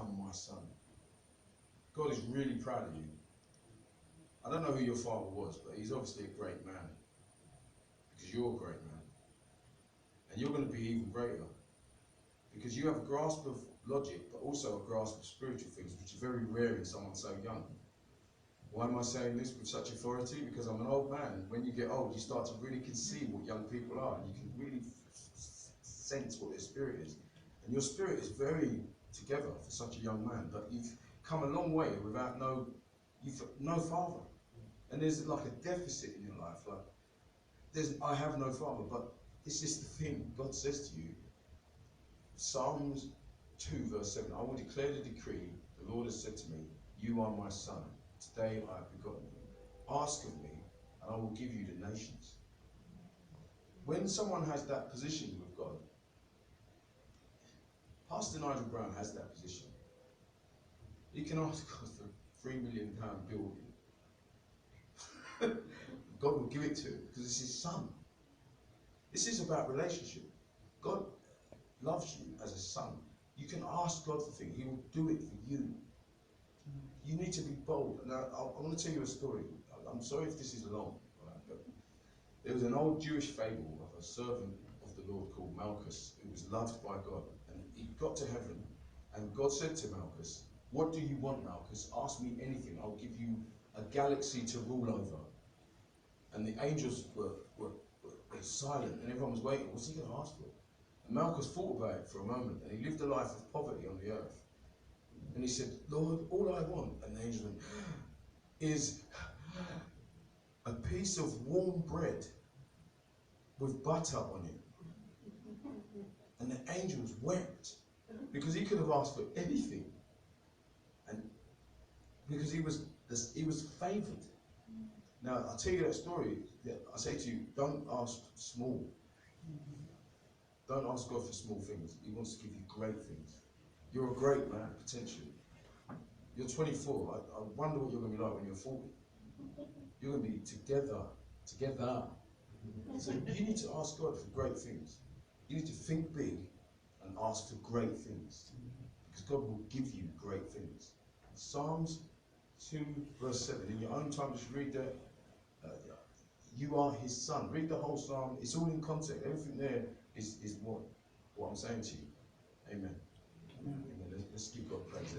become my son. God is really proud of you. I don't know who your father was, but he's obviously a great man. Because you're a great man. And you're going to be even greater. Because you have a grasp of logic, but also a grasp of spiritual things, which is very rare in someone so young. Why am I saying this with such authority? Because I'm an old man, and when you get old, you start to really conceive what young people are, and you can really sense what their spirit is. And your spirit is very together for such a young man, but you've come a long way without you've no father. And there's like a deficit in your life, I have no father, but this is the thing. God says to you, Psalms 2 verse 7, I will declare the decree, the Lord has said to me, you are my son, today I have begotten you. Ask of me, and I will give you the nations. When someone has that position with God, Pastor Nigel Brown has that position. He can ask God for £3 million building. God will give it to him because it's his son. This is about relationship. God loves you as a son. You can ask God for things. He will do it for you. You need to be bold. Now, I want to tell you a story. I'm sorry if this is long, right? But there was an old Jewish fable of a servant of the Lord called Malchus who was loved by God. And he got to heaven, and God said to Malchus, what do you want, Malchus? Ask me anything. I'll give you a galaxy to rule over. And the angels were silent, and everyone was waiting. What's he going to ask for? And Malchus thought about it for a moment, and he lived a life of poverty on the earth. And he said, Lord, all I want, and the angel went, is a piece of warm bread with butter on it. And the angels wept, because he could have asked for anything. And because he was favoured. Now, I'll tell you that story. I say to you, don't ask small. Don't ask God for small things. He wants to give you great things. You're a great man, potentially. You're 24. I wonder what you're going to be like when you're 40. You're going to be together. So you need to ask God for great things. You need to think big and ask for great things. Because God will give you great things. Psalms 2 verse 7. In your own time, just read that. You are his son. Read the whole psalm. It's all in context. Everything there is what I'm saying to you. Amen. Amen. Let's give God praise.